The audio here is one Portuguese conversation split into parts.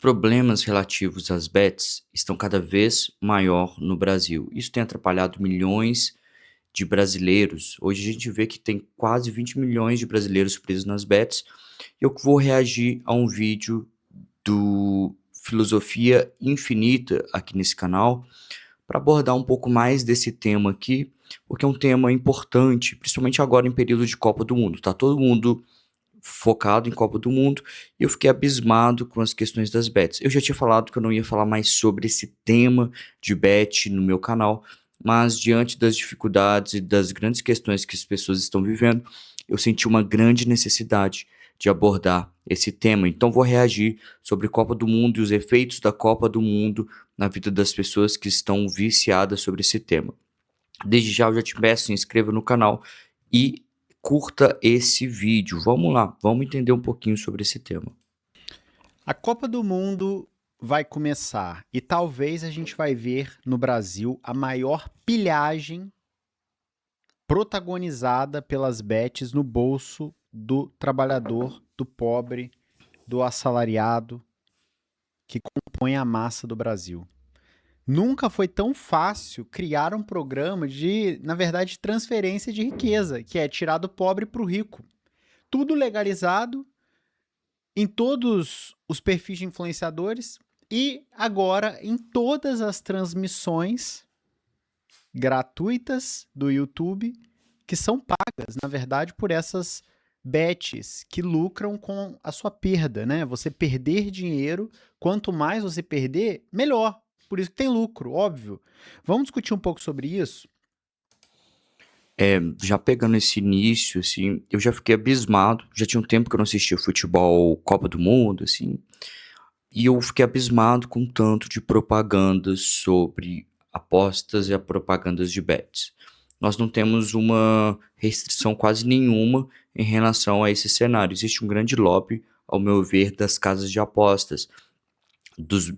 problemas relativos às bets estão cada vez maior no Brasil. Isso tem atrapalhado milhões de brasileiros. Hoje a gente vê que tem quase 20 milhões de brasileiros presos nas bets. Eu vou reagir a um vídeo do Filosofia Infinita aqui nesse canal para abordar um pouco mais desse tema aqui, porque é um tema importante, principalmente agora em período de Copa do Mundo. Tá todo mundo focado em Copa do Mundo e eu fiquei abismado com as questões das bets. Eu já tinha falado que eu não ia falar mais sobre esse tema de bet no meu canal, mas diante das dificuldades e das grandes questões que as pessoas estão vivendo, eu senti uma grande necessidade de abordar esse tema. Então vou reagir sobre Copa do Mundo e os efeitos da Copa do Mundo na vida das pessoas que estão viciadas sobre esse tema. Desde já eu já te peço, se inscreva no canal e curta esse vídeo. Vamos lá, vamos entender um pouquinho sobre esse tema. A Copa do Mundo vai começar e talvez a gente vai ver no Brasil a maior pilhagem protagonizada pelas bets no bolso do trabalhador, do pobre, do assalariado que compõe a massa do Brasil. Nunca foi tão fácil criar um programa de, na verdade, transferência de riqueza, que é tirar do pobre para o rico. Tudo legalizado em todos os perfis de influenciadores e agora em todas as transmissões gratuitas do YouTube que são pagas, na verdade, por essas bets que lucram com a sua perda, né? Você perder dinheiro, quanto mais você perder, melhor. Por isso que tem lucro, óbvio. Vamos discutir um pouco sobre isso? Já pegando esse início, assim, eu já fiquei abismado. Já tinha um tempo que eu não assistia futebol, Copa do Mundo, assim, e eu fiquei abismado com o tanto de propagandas sobre apostas e a propagandas de bets. Nós não temos uma restrição quase nenhuma em relação a esse cenário. Existe um grande lobby, ao meu ver, das casas de apostas,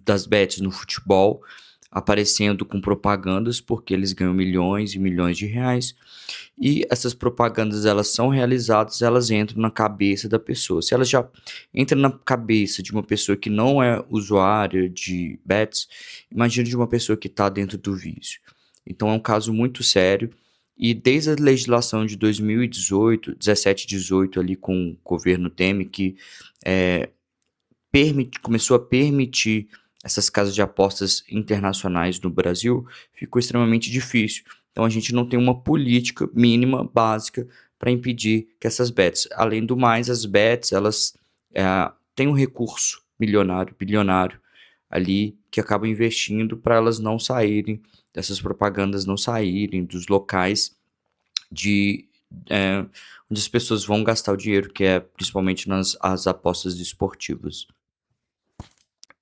das bets no futebol, aparecendo com propagandas porque eles ganham milhões e milhões de reais. E essas propagandas, elas são realizadas, elas entram na cabeça da pessoa. Se elas já entram na cabeça de uma pessoa que não é usuária de bets, imagina de uma pessoa que está dentro do vício. Então é um caso muito sério. E desde a legislação de 2018, 17, 18 ali com o governo Temer, que começou a permitir essas casas de apostas internacionais no Brasil, ficou extremamente difícil. Então a gente não tem uma política mínima, básica, para impedir que essas bets. Além do mais, as bets, elas têm um recurso milionário, bilionário ali, que acaba investindo para elas não saírem, dessas propagandas não saírem dos locais onde as pessoas vão gastar o dinheiro, que é principalmente nas as apostas esportivas.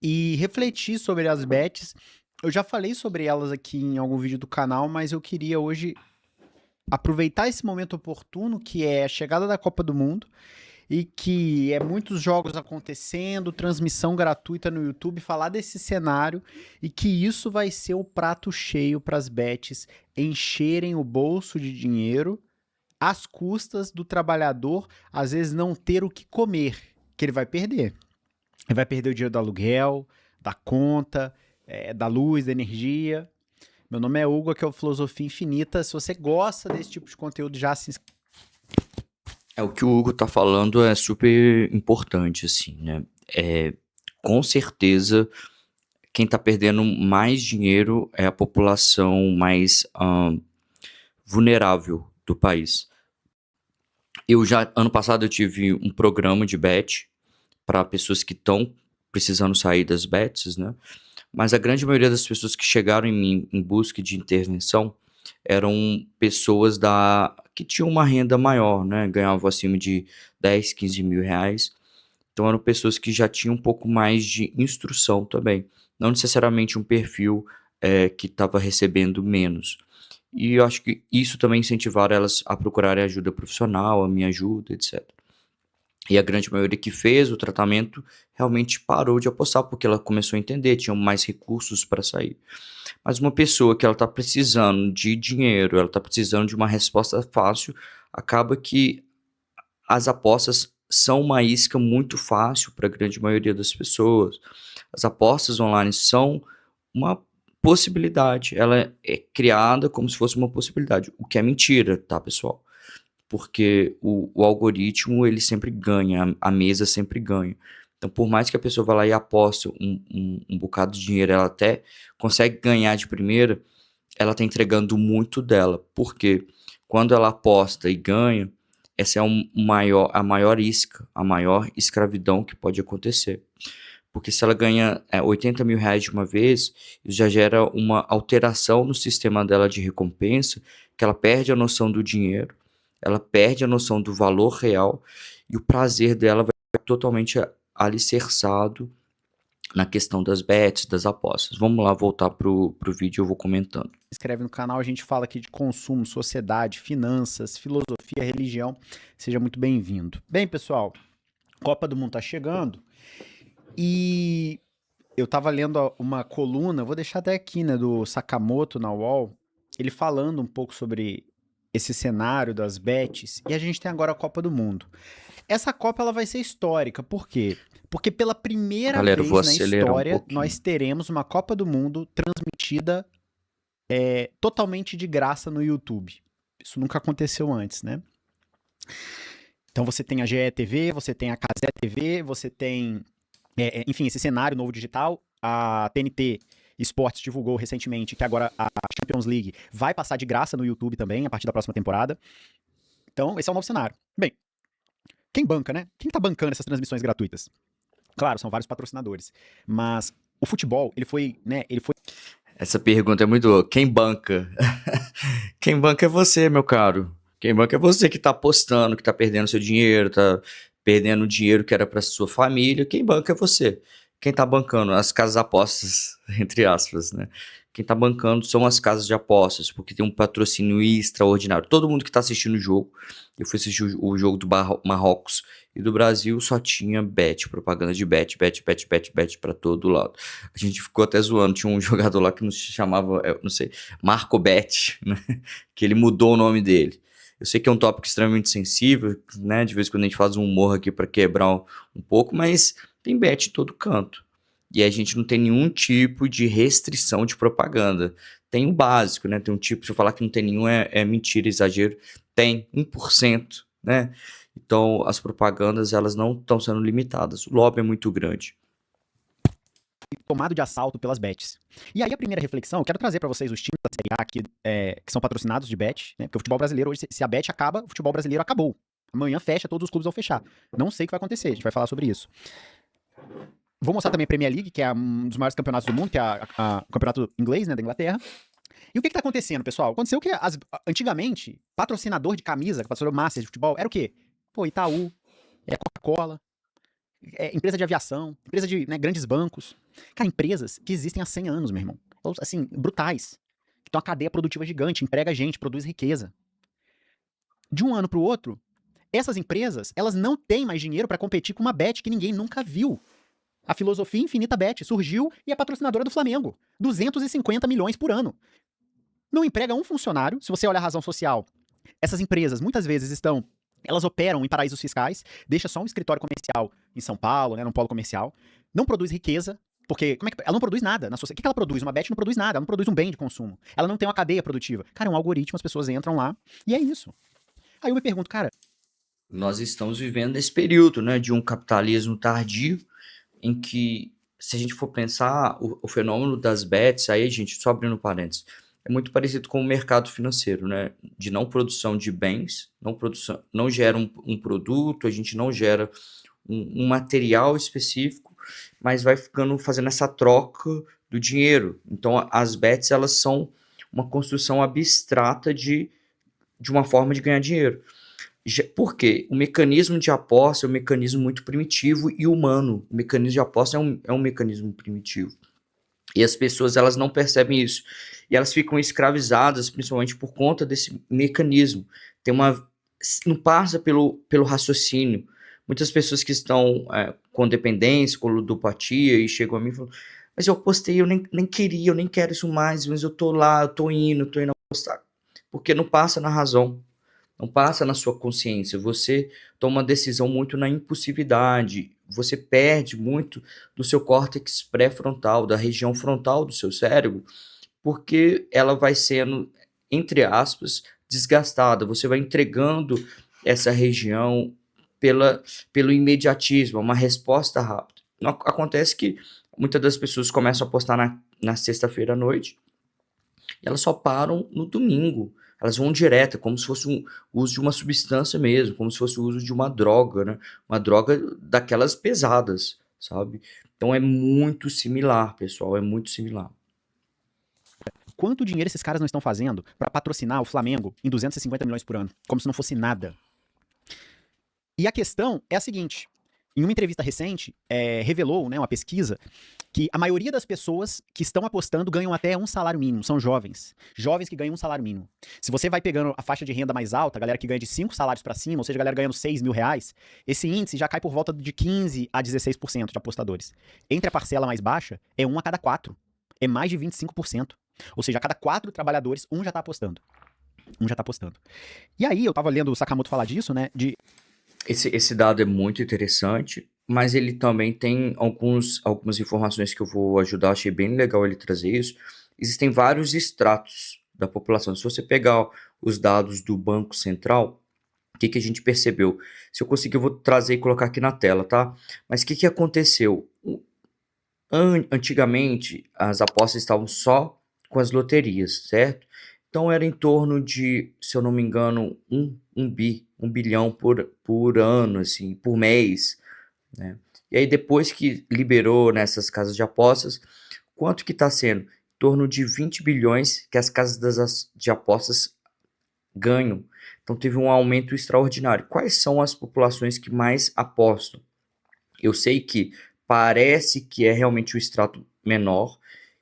E refletir sobre as bets. Eu já falei sobre elas aqui em algum vídeo do canal, mas eu queria hoje aproveitar esse momento oportuno, que é a chegada da Copa do Mundo, e que é muitos jogos acontecendo, transmissão gratuita no YouTube, falar desse cenário e que isso vai ser o prato cheio para as bets encherem o bolso de dinheiro às custas do trabalhador, às vezes não ter o que comer, que ele vai perder. Ele vai perder o dinheiro do aluguel, da conta, da luz, da energia. Meu nome é Hugo, aqui é o Filosofia Infinita. Se você gosta desse tipo de conteúdo, já se inscreve. O que o Hugo tá falando é super importante, assim, né? Com certeza, quem tá perdendo mais dinheiro é a população mais vulnerável do país. Ano passado, eu tive um programa de bet para pessoas que estão precisando sair das bets, né? Mas a grande maioria das pessoas que chegaram em mim em busca de intervenção eram pessoas que tinham uma renda maior, né? Ganhavam acima de 10, 15 mil reais. Então eram pessoas que já tinham um pouco mais de instrução também. Não necessariamente um perfil que estava recebendo menos. E eu acho que isso também incentivaram elas a procurarem ajuda profissional, a minha ajuda, etc. E a grande maioria que fez o tratamento realmente parou de apostar, porque ela começou a entender, tinha mais recursos para sair. Mas uma pessoa que ela está precisando de dinheiro, ela está precisando de uma resposta fácil, acaba que as apostas são uma isca muito fácil para a grande maioria das pessoas. As apostas online são uma possibilidade, ela é criada como se fosse uma possibilidade, o que é mentira, tá, pessoal? Porque o algoritmo ele sempre ganha, a mesa sempre ganha. Então, por mais que a pessoa vá lá e aposte um bocado de dinheiro, ela até consegue ganhar de primeira, ela está entregando muito dela. Porque quando ela aposta e ganha, essa é a maior isca, a maior escravidão que pode acontecer. Porque se ela ganha 80 mil reais de uma vez, isso já gera uma alteração no sistema dela de recompensa, que ela perde a noção do dinheiro, ela perde a noção do valor real, e o prazer dela vai ficar totalmente alicerçado na questão das bets, das apostas. Vamos lá voltar pro vídeo, eu vou comentando. Inscreve no canal, a gente fala aqui de consumo, sociedade, finanças, filosofia, religião. Seja muito bem-vindo. Bem, pessoal, Copa do Mundo tá chegando e eu tava lendo uma coluna, vou deixar até aqui, né, do Sakamoto na UOL, ele falando um pouco sobre esse cenário das bets, e a gente tem agora a Copa do Mundo. Essa Copa ela vai ser histórica, por quê? Porque pela primeira Galera, eu vou vez na acelerar um história pouquinho. nós teremos uma Copa do Mundo transmitida totalmente de graça no YouTube. Isso nunca aconteceu antes, né? Então você tem a GE TV, você tem a Cazé TV, você tem, enfim, esse cenário novo digital. A TNT Esportes divulgou recentemente que agora a Champions League vai passar de graça no YouTube também, a partir da próxima temporada. Então, esse é o novo cenário. Bem, quem banca, né? Quem tá bancando essas transmissões gratuitas? Claro, são vários patrocinadores. Mas o futebol, ele foi, né? Essa pergunta é muito boa. Quem banca? Quem banca é você, meu caro. Quem banca é você que tá apostando, que tá perdendo seu dinheiro, tá perdendo o dinheiro que era para sua família. Quem banca é você. Quem tá bancando? As casas apostas, entre aspas, né? Quem tá bancando são as casas de apostas, porque tem um patrocínio extraordinário. Todo mundo que tá assistindo o jogo, eu fui assistir o jogo do Marrocos e do Brasil, só tinha bet, propaganda de bet para todo lado. A gente ficou até zoando, tinha um jogador lá que nos chamava, não sei, Marco Bet, né? Que ele mudou o nome dele. Eu sei que é um tópico extremamente sensível, né? De vez em quando a gente faz um humor aqui para quebrar um pouco, mas tem bet em todo canto. E a gente não tem nenhum tipo de restrição de propaganda. Tem o básico, né? Tem um tipo, se eu falar que não tem nenhum, é mentira, exagero. Tem 1%, né? Então, as propagandas, elas não estão sendo limitadas. O lobby é muito grande. Tomado de assalto pelas bets. E aí a primeira reflexão, eu quero trazer para vocês os times da Série A que são patrocinados de bet, né? Porque o futebol brasileiro hoje, se a bet acaba, o futebol brasileiro acabou. Amanhã fecha, todos os clubes vão fechar. Não sei o que vai acontecer, a gente vai falar sobre isso. Vou mostrar também a Premier League, que é um dos maiores campeonatos do mundo, que é o campeonato inglês, né, da Inglaterra. E o que tá acontecendo, pessoal? Aconteceu que antigamente, patrocinador de camisa, patrocinador master de futebol, era o quê? Pô, Itaú, Coca-Cola, empresa de aviação, empresa de, né, grandes bancos. Cara, empresas que existem há 100 anos, meu irmão. Assim, brutais. Que tem uma cadeia produtiva gigante, emprega gente, produz riqueza. De um ano pro outro, essas empresas, elas não têm mais dinheiro para competir com uma bet que ninguém nunca viu. A filosofia Infinita Bet surgiu e é patrocinadora do Flamengo. 250 milhões por ano. Não emprega um funcionário. Se você olhar a razão social, essas empresas muitas vezes elas operam em paraísos fiscais, deixa só um escritório comercial em São Paulo, né, num polo comercial, não produz riqueza, porque ela não produz nada na sociedade. O que ela produz? Uma bet não produz nada, ela não produz um bem de consumo. Ela não tem uma cadeia produtiva. Cara, é um algoritmo, as pessoas entram lá e é isso. Aí eu me pergunto, cara, Nós estamos vivendo esse período, né, de um capitalismo tardio, em que, se a gente for pensar, o fenômeno das bets, aí, gente, só abrindo parênteses, é muito parecido com o mercado financeiro, né? De não produção de bens, não gera um produto, a gente não gera um material específico, mas vai fazendo essa troca do dinheiro. Então, as bets, elas são uma construção abstrata de uma forma de ganhar dinheiro. Por quê? O mecanismo de aposta é um mecanismo muito primitivo e humano. O mecanismo de aposta é um mecanismo primitivo. E as pessoas, elas não percebem isso. E elas ficam escravizadas, principalmente por conta desse mecanismo. Não passa pelo raciocínio. Muitas pessoas que estão com dependência, com ludopatia, e chegam a mim e falam, mas eu apostei, eu nem queria, eu nem quero isso mais, mas eu tô lá, eu tô indo apostar. Porque não passa na razão. não passa na sua consciência, você toma uma decisão muito na impulsividade, você perde muito do seu córtex pré-frontal, da região frontal do seu cérebro, porque ela vai sendo, entre aspas, desgastada, você vai entregando essa região pelo imediatismo, uma resposta rápida. Acontece que muitas das pessoas começam a postar na sexta-feira à noite e elas só param no domingo. Elas vão direto, como se fosse o uso de uma substância mesmo, como se fosse o uso de uma droga, né? Uma droga daquelas pesadas, sabe? Então é muito similar, pessoal, é muito similar. Quanto dinheiro esses caras não estão fazendo para patrocinar o Flamengo em 250 milhões por ano? Como se não fosse nada. E a questão é a seguinte: em uma entrevista recente, revelou, né, uma pesquisa, que a maioria das pessoas que estão apostando ganham até um salário mínimo, são jovens. Jovens que ganham um salário mínimo. Se você vai pegando a faixa de renda mais alta, a galera que ganha de 5 salários para cima, ou seja, a galera ganhando 6 mil reais, esse índice já cai por volta de 15 a 16% de apostadores. Entre a parcela mais baixa, é 1 a cada 4. É mais de 25%. Ou seja, a cada 4 trabalhadores, um já tá apostando. Um já tá apostando. E aí, eu tava lendo o Sakamoto falar disso, né, Esse dado é muito interessante, mas ele também tem algumas informações que eu vou ajudar, achei bem legal ele trazer isso. Existem vários estratos da população. Se você pegar os dados do Banco Central, o que a gente percebeu? Se eu conseguir, eu vou trazer e colocar aqui na tela, tá? Mas o que aconteceu? Antigamente, as apostas estavam só com as loterias, certo? Então era em torno de, se eu não me engano, um bilhão por ano, assim, por mês, né? E aí depois que liberou nessas casas de apostas, quanto que está sendo? Em torno de 20 bilhões que as casas de apostas ganham. Então teve um aumento extraordinário. Quais são as populações que mais apostam? Eu sei que parece que é realmente o extrato menor,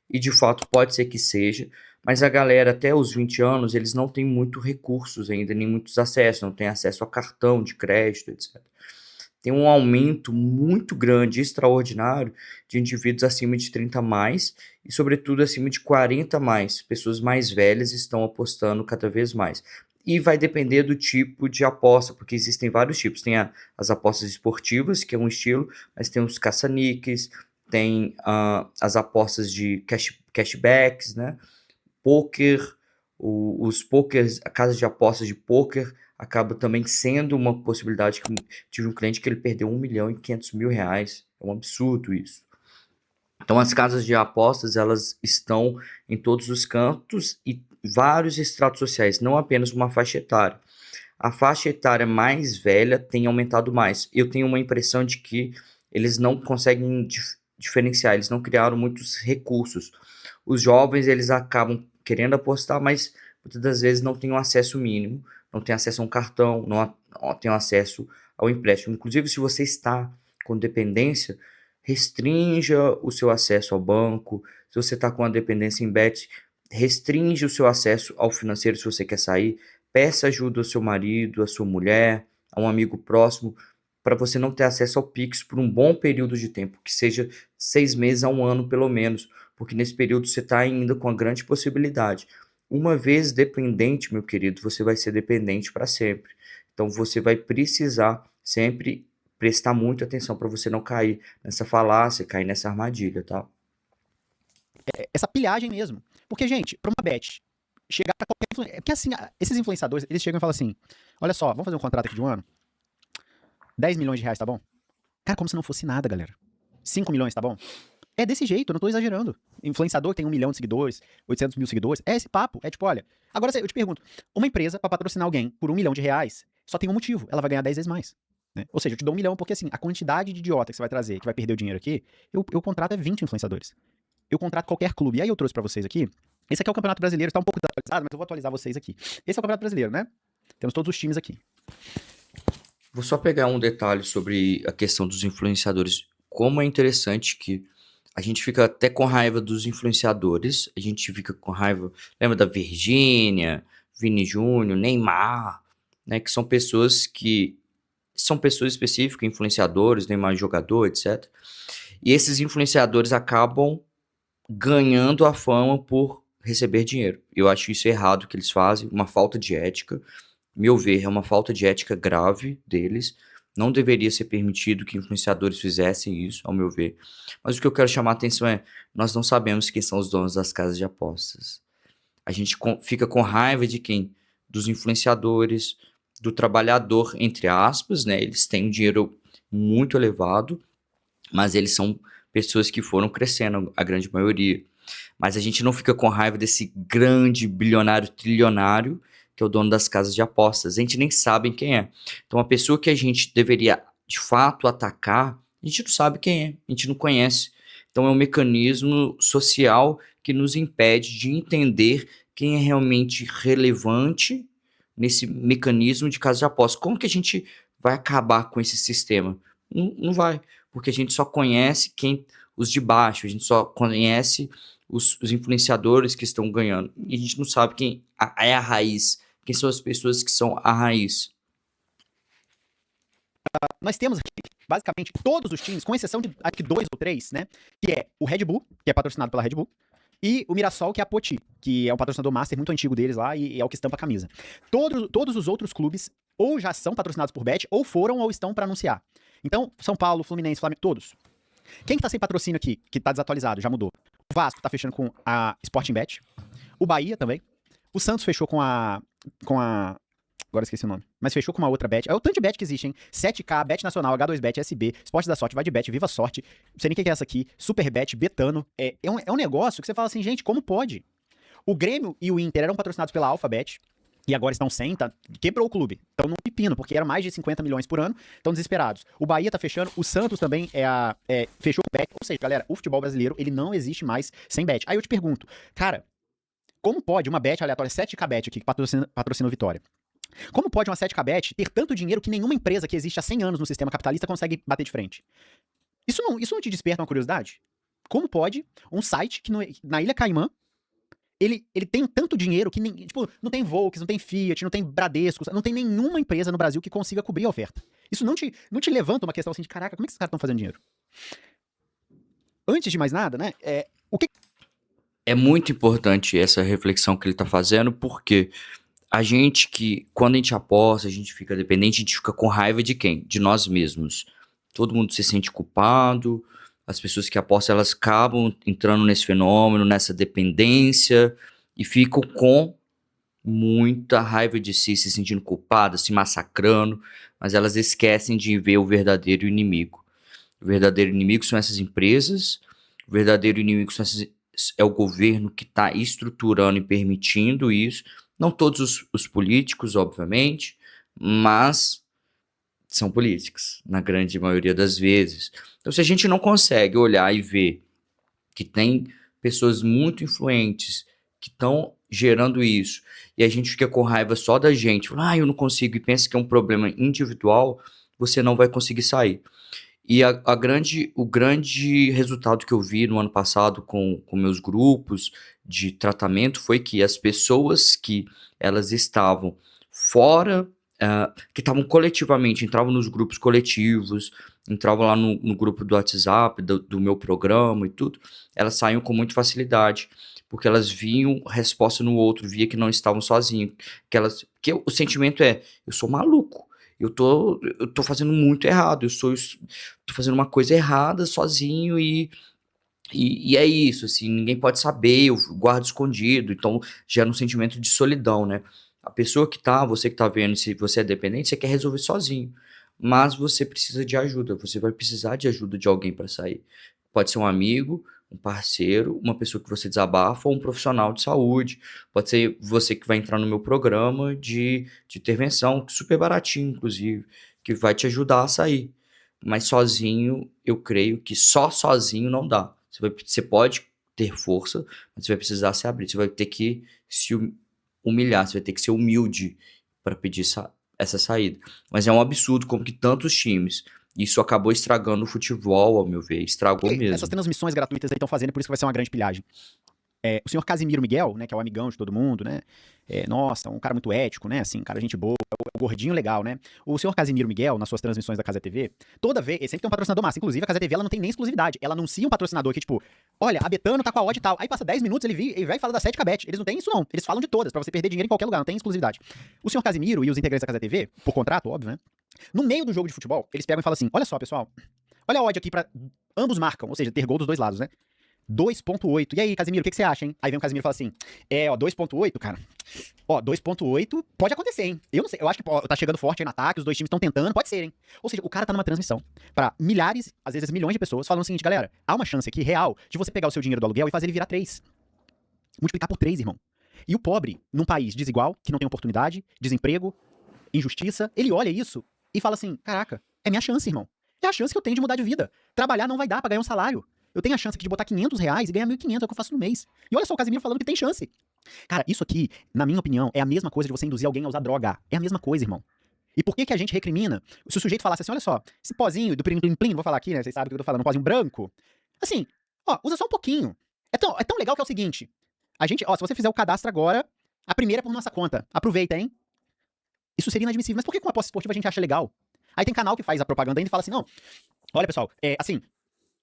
e de fato pode ser que seja, mas a galera até os 20 anos, eles não têm muito recursos ainda, nem muitos acessos, não tem acesso a cartão de crédito, etc. Tem um aumento muito grande, extraordinário, de indivíduos acima de 30 mais e, sobretudo, acima de 40 mais. Pessoas mais velhas estão apostando cada vez mais. E vai depender do tipo de aposta, porque existem vários tipos. Tem as apostas esportivas, que é um estilo, mas tem os caça-níqueis, tem as apostas de cashbacks, né? Poker, os pokers, a casa de apostas de poker acaba também sendo uma possibilidade. Que tive um cliente que ele perdeu 1.500.000 reais. É um absurdo isso. Então as casas de apostas, elas estão em todos os cantos e vários estratos sociais, não apenas uma faixa etária. A faixa etária mais velha tem aumentado mais. Eu tenho uma impressão de que eles não conseguem diferenciar, eles não criaram muitos recursos. Os jovens, eles acabam querendo apostar, mas muitas das vezes não têm um acesso mínimo, não têm acesso a um cartão, não têm acesso ao empréstimo. Inclusive, se você está com dependência, restrinja o seu acesso ao banco. Se você está com a dependência em bet, restringe o seu acesso ao financeiro se você quer sair. Peça ajuda ao seu marido, à sua mulher, a um amigo próximo, para você não ter acesso ao Pix por um bom período de tempo, que seja 6 meses a um ano pelo menos, porque nesse período você está ainda com a grande possibilidade. Uma vez dependente, meu querido, você vai ser dependente para sempre. Então você vai precisar sempre prestar muita atenção para você não cair nessa falácia, cair nessa armadilha, tá? essa pilhagem mesmo. Porque, gente, pra uma bet chegar pra qualquer. Porque assim, esses influenciadores, eles chegam e falam assim: olha só, vamos fazer um contrato aqui de um ano? 10 milhões de reais, tá bom? Cara, como se não fosse nada, galera. 5 milhões, tá bom? É desse jeito, eu não tô exagerando. Influenciador tem 1 milhão de seguidores, 800 mil seguidores. É esse papo. É tipo, olha. Agora eu te pergunto: uma empresa, pra patrocinar alguém por 1 milhão de reais, só tem um motivo: ela vai ganhar 10 vezes mais. Né? Ou seja, eu te dou 1 milhão porque assim, a quantidade de idiota que você vai trazer, que vai perder o dinheiro aqui, eu contrato é 20 influenciadores. Eu contrato qualquer clube. E aí eu trouxe pra vocês aqui. Esse aqui é o Campeonato Brasileiro, tá um pouco desatualizado, mas eu vou atualizar vocês aqui. Esse é o Campeonato Brasileiro, né? Temos todos os times aqui. Vou só pegar um detalhe sobre a questão dos influenciadores. Como é interessante que a gente fica até com raiva dos influenciadores, a gente fica com raiva, lembra da Virgínia, Vini Júnior, Neymar, né, que são pessoas específicas, influenciadores, Neymar jogador, etc. E esses influenciadores acabam ganhando a fama por receber dinheiro. Eu acho isso errado que eles fazem, uma falta de ética. meu ver, é uma falta de ética grave deles. Não deveria ser permitido que influenciadores fizessem isso, ao meu ver. Mas o que eu quero chamar a atenção é, nós não sabemos quem são os donos das casas de apostas. A gente fica com raiva de quem? Dos influenciadores, do trabalhador, entre aspas, né? Eles têm um dinheiro muito elevado, mas eles são pessoas que foram crescendo, a grande maioria. Mas a gente não fica com raiva desse grande bilionário, trilionário, que é o dono das casas de apostas. A gente nem sabe quem é. Então, a pessoa que a gente deveria, de fato, atacar, a gente não sabe quem é, a gente não conhece. Então, é um mecanismo social que nos impede de entender quem é realmente relevante nesse mecanismo de casas de apostas. Como que a gente vai acabar com esse sistema? Não vai, porque a gente só conhece os de baixo, a gente só conhece os influenciadores que estão ganhando. E a gente não sabe quem é a raiz, quem são as pessoas que são a raiz. Nós temos aqui, basicamente, todos os times, com exceção de acho que 2 ou 3, né? Que é o Red Bull, que é patrocinado pela Red Bull, e o Mirassol, que é a Poti, que é um patrocinador master muito antigo deles lá e é o que estampa a camisa. Todos os outros clubes ou já são patrocinados por Bet, ou foram ou estão para anunciar. Então, São Paulo, Fluminense, Flamengo, todos. Quem que tá sem patrocínio aqui, que tá desatualizado, já mudou? O Vasco tá fechando com a Sporting Bet. O Bahia também. O Santos fechou com a agora esqueci o nome. Mas fechou com uma outra bet. É o tanto de bet que existe, hein? 7K, Bet Nacional, H2Bet, SB, Esporte da Sorte, Vai de Bet, Viva Sorte. Não sei nem o que é essa aqui. Superbet, Betano. É um negócio que você fala assim, gente, como pode? O Grêmio e o Inter eram patrocinados pela Alphabet. E agora estão sem, tá? Quebrou o clube. Estão num pepino, porque era mais de 50 milhões por ano. Estão desesperados. O Bahia tá fechando. O Santos também fechou o bet. Ou seja, galera, o futebol brasileiro, ele não existe mais sem bet. Aí eu te pergunto, cara, como pode uma bet aleatória, 7K Bet aqui, que patrocina o Vitória? Como pode uma 7K Bet ter tanto dinheiro que nenhuma empresa que existe há 100 anos no sistema capitalista consegue bater de frente? Isso não te desperta uma curiosidade? Como pode um site que na Ilha Caimã ele tem tanto dinheiro que tipo, não tem Volks, não tem Fiat, não tem Bradesco, não tem nenhuma empresa no Brasil que consiga cobrir a oferta. Isso não te levanta uma questão assim de caraca, como é que esses caras estão fazendo dinheiro? Antes de mais nada, né? É muito importante essa reflexão que ele está fazendo, porque a gente quando a gente aposta, a gente fica dependente, a gente fica com raiva de quem? De nós mesmos. Todo mundo se sente culpado, as pessoas que apostam, elas acabam entrando nesse fenômeno, nessa dependência, e ficam com muita raiva de si, se sentindo culpadas, se massacrando, mas elas esquecem de ver o verdadeiro inimigo. O verdadeiro inimigo são essas empresas, o verdadeiro inimigo é o governo que está estruturando e permitindo isso. Não todos os políticos, obviamente, mas são políticos, na grande maioria das vezes. Então, se a gente não consegue olhar e ver que tem pessoas muito influentes que estão gerando isso, e a gente fica com raiva só da gente, eu não consigo, e pensa que é um problema individual, você não vai conseguir sair. E o grande resultado que eu vi no ano passado com meus grupos de tratamento foi que as pessoas que elas estavam fora, que estavam coletivamente, entravam nos grupos coletivos, entravam lá no grupo do WhatsApp, do meu programa e tudo, elas saíam com muita facilidade, porque elas viam resposta no outro, via que não estavam sozinhos, que o sentimento é, eu sou maluco, eu tô fazendo muito errado, tô fazendo uma coisa errada sozinho e é isso, assim, ninguém pode saber, eu guardo escondido, então gera um sentimento de solidão, né? Você que tá vendo, se você é dependente, você quer resolver sozinho, mas você precisa de ajuda, você vai precisar de ajuda de alguém para sair. Pode ser um amigo, um parceiro, uma pessoa que você desabafa ou um profissional de saúde. Pode ser você que vai entrar no meu programa de intervenção, super baratinho, inclusive, que vai te ajudar a sair. Mas sozinho, eu creio que só sozinho não dá. Você pode ter força, mas você vai precisar se abrir. Você vai ter que se humilhar, você vai ter que ser humilde para pedir essa saída. Mas é um absurdo como que tantos times. Isso acabou estragando o futebol, ao meu ver. Estragou mesmo. Essas transmissões gratuitas aí estão fazendo, por isso que vai ser uma grande pilhagem. o senhor Casimiro Miguel, né, que é o amigão de todo mundo, né, nossa, um cara muito ético, né, assim, cara gente boa, o gordinho legal, né, o senhor Casimiro Miguel, nas suas transmissões da Casa TV, toda vez, ele sempre tem um patrocinador massa, inclusive a Casa TV, ela não tem nem exclusividade, ela anuncia um patrocinador que, tipo, olha, a Betano tá com a odd e tal, aí passa 10 minutos, ele vai falar da 7kbet, eles não têm isso não, eles falam de todas, pra você perder dinheiro em qualquer lugar, não tem exclusividade. O senhor Casimiro e os integrantes da Casa TV, por contrato, óbvio, né, no meio do jogo de futebol, eles pegam e falam assim, olha só, pessoal, olha a odd aqui pra ambos marcam, ou seja, ter gol dos dois lados, né? 2.8. E aí, Casimiro, o que você acha, hein? Aí vem o Casimiro e fala assim: 2.8, cara. 2.8 pode acontecer, hein? Eu não sei. Eu acho que tá chegando forte aí no ataque, os dois times estão tentando, pode ser, hein? Ou seja, o cara tá numa transmissão pra milhares, às vezes milhões de pessoas, falando o seguinte, galera: há uma chance aqui real de você pegar o seu dinheiro do aluguel e fazer ele virar 3. Multiplicar por 3, irmão. E o pobre, num país desigual, que não tem oportunidade, desemprego, injustiça, ele olha isso e fala assim: caraca, é minha chance, irmão. É a chance que eu tenho de mudar de vida. Trabalhar não vai dar pra ganhar um salário. Eu tenho a chance aqui de botar R$ 500 e ganhar 1.500, é o que eu faço no mês. E olha só o Casimiro falando que tem chance. Cara, isso aqui, na minha opinião, é a mesma coisa de você induzir alguém a usar droga. É a mesma coisa, irmão. E por que a gente recrimina? Se o sujeito falasse assim, olha só, esse pozinho do Plim Plim Plim, vou falar aqui, né, vocês sabem o que eu tô falando, um pozinho branco. Assim, usa só um pouquinho. É tão legal que é o seguinte, se você fizer o cadastro agora, a primeira é por nossa conta. Aproveita, hein? Isso seria inadmissível. Mas por que com a aposta esportiva a gente acha legal? Aí tem canal que faz a propaganda ainda e fala assim, não, olha pessoal, assim,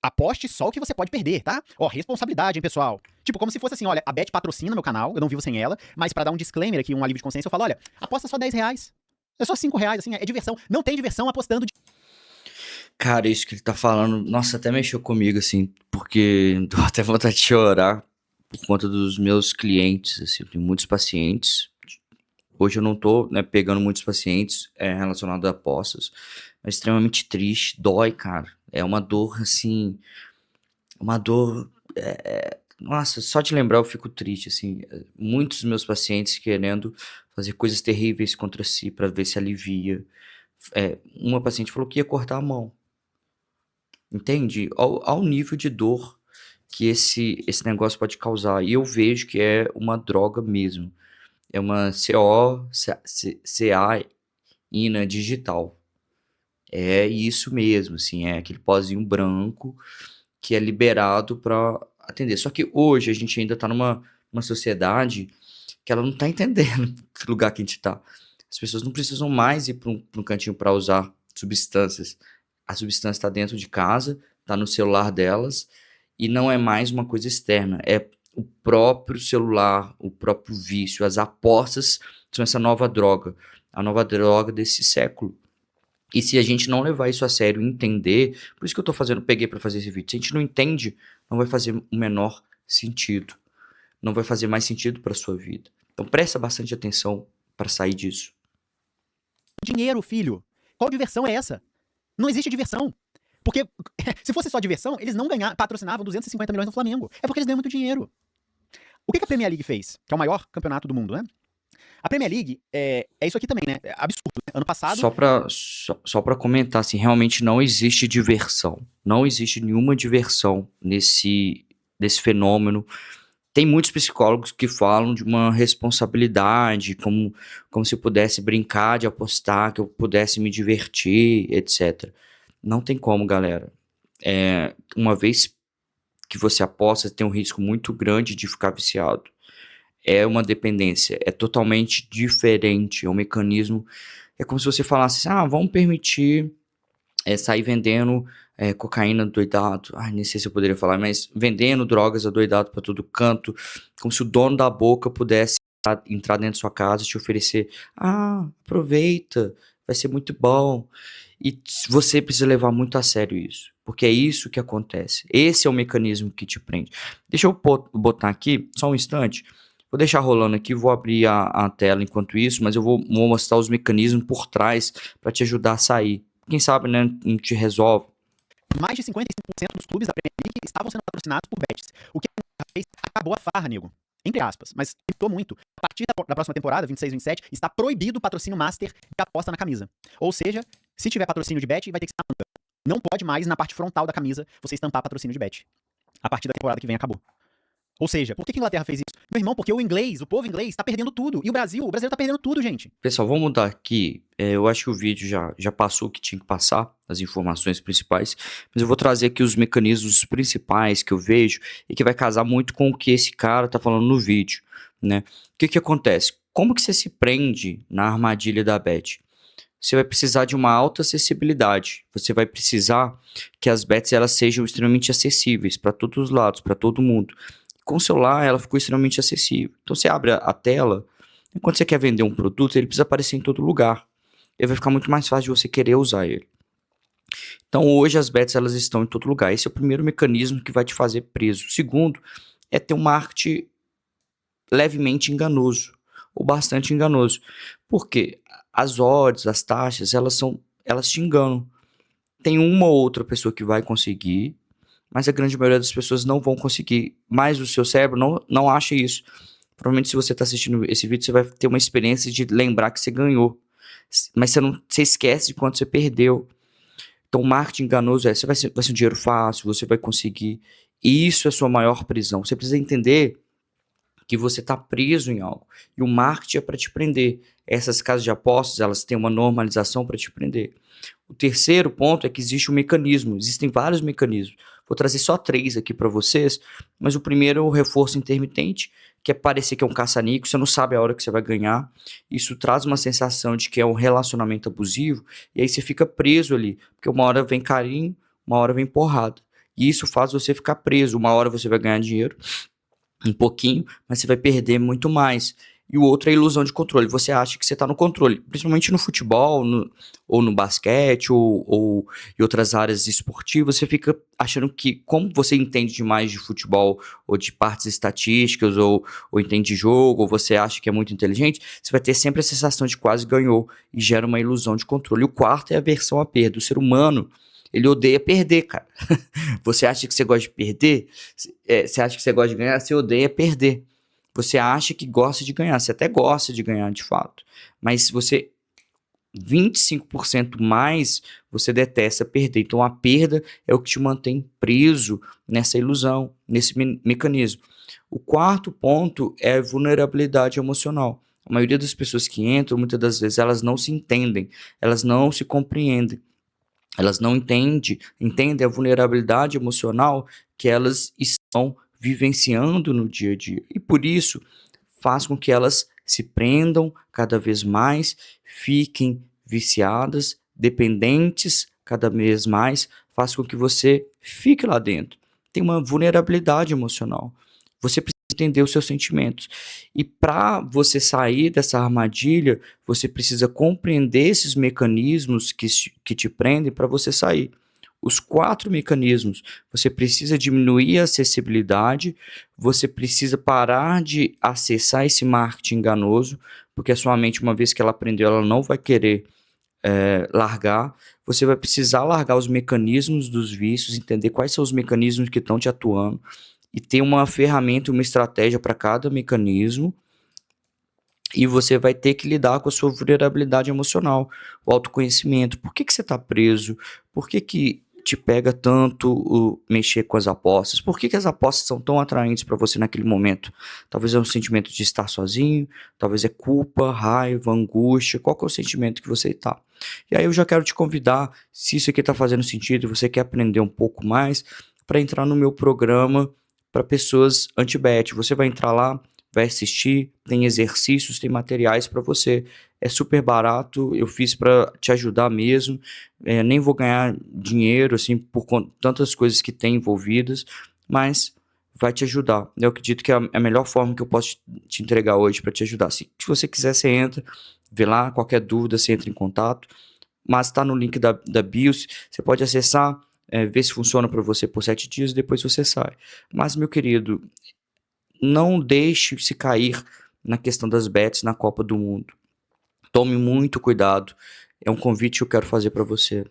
aposte só o que você pode perder, tá? Responsabilidade, hein, pessoal? Tipo, como se fosse assim, olha, a Bet patrocina meu canal, eu não vivo sem ela, mas pra dar um disclaimer aqui, um alívio de consciência, eu falo, olha, aposta só R$ 10. É só R$ 5, assim, é diversão. Não tem diversão apostando de... Cara, isso que ele tá falando, nossa, até mexeu comigo, assim, porque dou até vontade de chorar por conta dos meus clientes, assim, eu tenho muitos pacientes. Hoje eu não tô, né, pegando muitos pacientes relacionados a apostas, mas extremamente triste, dói, cara. É uma dor, assim, uma dor... nossa, só de lembrar eu fico triste, assim. Muitos dos meus pacientes querendo fazer coisas terríveis contra si pra ver se alivia. Uma paciente falou que ia cortar a mão. Entende? Ao nível de dor que esse negócio pode causar. E eu vejo que é uma droga mesmo. É uma CA-ina digital. É isso mesmo, assim, é aquele pozinho branco que é liberado para atender. Só que hoje a gente ainda tá numa sociedade que ela não tá entendendo que lugar que a gente tá. As pessoas não precisam mais ir para um cantinho para usar substâncias. A substância está dentro de casa, está no celular delas e não é mais uma coisa externa. É o próprio celular, o próprio vício, as apostas são essa nova droga, a nova droga desse século. E se a gente não levar isso a sério e entender, por isso que peguei para fazer esse vídeo. Se a gente não entende, não vai fazer o menor sentido. Não vai fazer mais sentido para sua vida. Então presta bastante atenção para sair disso. dinheiro, filho. Qual diversão é essa? Não existe diversão. Porque se fosse só diversão, eles não patrocinavam 250 milhões no Flamengo. É porque eles ganham muito dinheiro. O que a Premier League fez? Que é o maior campeonato do mundo, né? A Premier League é isso aqui também, né? É absurdo. Né? Ano passado... Só pra comentar, assim, realmente não existe diversão. Não existe nenhuma diversão nesse fenômeno. Tem muitos psicólogos que falam de uma responsabilidade, como se eu pudesse brincar de apostar, que eu pudesse me divertir, etc. Não tem como, galera. Uma vez que você aposta, tem um risco muito grande de ficar viciado. É uma dependência, é totalmente diferente, é um mecanismo, é como se você falasse assim, vamos permitir sair vendendo cocaína doidado, nem sei se eu poderia falar, mas vendendo drogas adoidado para todo canto, como se o dono da boca pudesse entrar dentro da sua casa e te oferecer, aproveita, vai ser muito bom, e você precisa levar muito a sério isso, porque é isso que acontece, esse é o mecanismo que te prende. Deixa eu botar aqui, só um instante, vou deixar rolando aqui, vou abrir a tela enquanto isso, mas eu vou mostrar os mecanismos por trás para te ajudar a sair. Quem sabe, né, não te resolve. Mais de 55% dos clubes da Premier League estavam sendo patrocinados por bets. O que fez acabou a farra, nego. Entre aspas, mas limitou muito. A partir da próxima temporada, 26, 27, está proibido o patrocínio master de aposta na camisa. Ou seja, se tiver patrocínio de bet, vai ter que ser na manga. Não pode mais, na parte frontal da camisa, você estampar patrocínio de bet. A partir da temporada que vem, acabou. Ou seja, por que a Inglaterra fez isso? Meu irmão, porque o povo inglês tá perdendo tudo. E o brasileiro tá perdendo tudo, gente. Pessoal, vamos mudar aqui. Eu acho que o vídeo já passou o que tinha que passar, as informações principais, mas eu vou trazer aqui os mecanismos principais que eu vejo e que vai casar muito com o que esse cara tá falando no vídeo, né? O que que acontece? Como que você se prende na armadilha da bet? Você vai precisar de uma alta acessibilidade. Você vai precisar que as bets elas sejam extremamente acessíveis para todos os lados, para todo mundo. Com o celular, ela ficou extremamente acessível. Então, você abre a tela, e quando você quer vender um produto, ele precisa aparecer em todo lugar. E vai ficar muito mais fácil de você querer usar ele. Então, hoje as bets elas estão em todo lugar. Esse é o primeiro mecanismo que vai te fazer preso. O segundo é ter um marketing levemente enganoso, ou bastante enganoso. Por quê? As odds, as taxas, elas te enganam. Tem uma ou outra pessoa que vai conseguir, mas a grande maioria das pessoas não vão conseguir. Mas o seu cérebro não acha isso. Provavelmente, se você está assistindo esse vídeo, você vai ter uma experiência de lembrar que você ganhou. Mas você esquece de quanto você perdeu. Então, o marketing enganoso vai ser um dinheiro fácil, você vai conseguir. E isso é a sua maior prisão. Você precisa entender que você está preso em algo. E o marketing é para te prender. Essas casas de apostas, elas têm uma normalização para te prender. O terceiro ponto é que existe um mecanismo. Existem vários mecanismos. Vou trazer só 3 aqui para vocês, mas o primeiro é o reforço intermitente, que é parecer que é um caça-níquel, você não sabe a hora que você vai ganhar. Isso traz uma sensação de que é um relacionamento abusivo, e aí você fica preso ali, porque uma hora vem carinho, uma hora vem porrada. E isso faz você ficar preso. Uma hora você vai ganhar dinheiro, um pouquinho, mas você vai perder muito mais. E o outro é a ilusão de controle. Você acha que você está no controle, principalmente no futebol, ou no basquete, ou em outras áreas esportivas. Você fica achando que, como você entende demais de futebol, ou de partes estatísticas, ou entende de jogo, ou você acha que é muito inteligente, você vai ter sempre a sensação de quase ganhou e gera uma ilusão de controle. E o quarto é a aversão à perda. O ser humano, ele odeia perder, cara. Você acha que você gosta de perder? Você acha que você gosta de ganhar? Você odeia perder. Você acha que gosta de ganhar. Você até gosta de ganhar, de fato. Mas se você 25% mais, você detesta perder. Então, a perda é o que te mantém preso nessa ilusão, nesse mecanismo. O quarto ponto é a vulnerabilidade emocional. A maioria das pessoas que entram, muitas das vezes, elas não se entendem, elas não se compreendem. Elas não entendem a vulnerabilidade emocional que elas estão vivenciando no dia a dia. E por isso faz com que elas se prendam cada vez mais, fiquem viciadas, dependentes cada vez mais, faz com que você fique lá dentro. Tem uma vulnerabilidade emocional. Você precisa entender os seus sentimentos. E para você sair dessa armadilha, você precisa compreender esses mecanismos que te prendem para você sair. Os 4 mecanismos, você precisa diminuir a acessibilidade, você precisa parar de acessar esse marketing enganoso, porque a sua mente, uma vez que ela aprendeu, ela não vai querer largar. Você vai precisar largar os mecanismos dos vícios, entender quais são os mecanismos que estão te atuando, e ter uma ferramenta, uma estratégia para cada mecanismo, e você vai ter que lidar com a sua vulnerabilidade emocional, o autoconhecimento. Por que você está preso? Por que te pega tanto mexer com as apostas? Por que as apostas são tão atraentes para você naquele momento? Talvez é um sentimento de estar sozinho, talvez é culpa, raiva, angústia, qual que é o sentimento que você está? E aí eu já quero te convidar, se isso aqui está fazendo sentido, você quer aprender um pouco mais, para entrar no meu programa para pessoas anti-bet. Você vai entrar lá, vai assistir, tem exercícios, tem materiais para você. É super barato, eu fiz para te ajudar mesmo. Nem vou ganhar dinheiro assim por tantas coisas que tem envolvidas, mas vai te ajudar. Eu acredito que é a melhor forma que eu posso te entregar hoje para te ajudar. Se você quiser, você entra, vê lá, qualquer dúvida, você entra em contato. Mas está no link da bio, você pode acessar, ver se funciona para você por 7 dias, depois você sai. Mas, meu querido, não deixe se cair na questão das bets na Copa do Mundo. Tome muito cuidado. É um convite que eu quero fazer para você.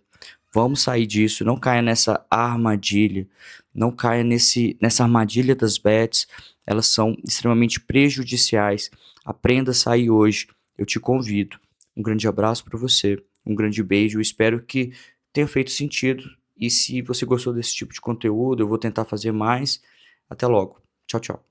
Vamos sair disso. Não caia nessa armadilha. Não caia nessa armadilha das bets. Elas são extremamente prejudiciais. Aprenda a sair hoje. Eu te convido. Um grande abraço para você. Um grande beijo. Eu espero que tenha feito sentido. E se você gostou desse tipo de conteúdo, eu vou tentar fazer mais. Até logo. Tchau, tchau.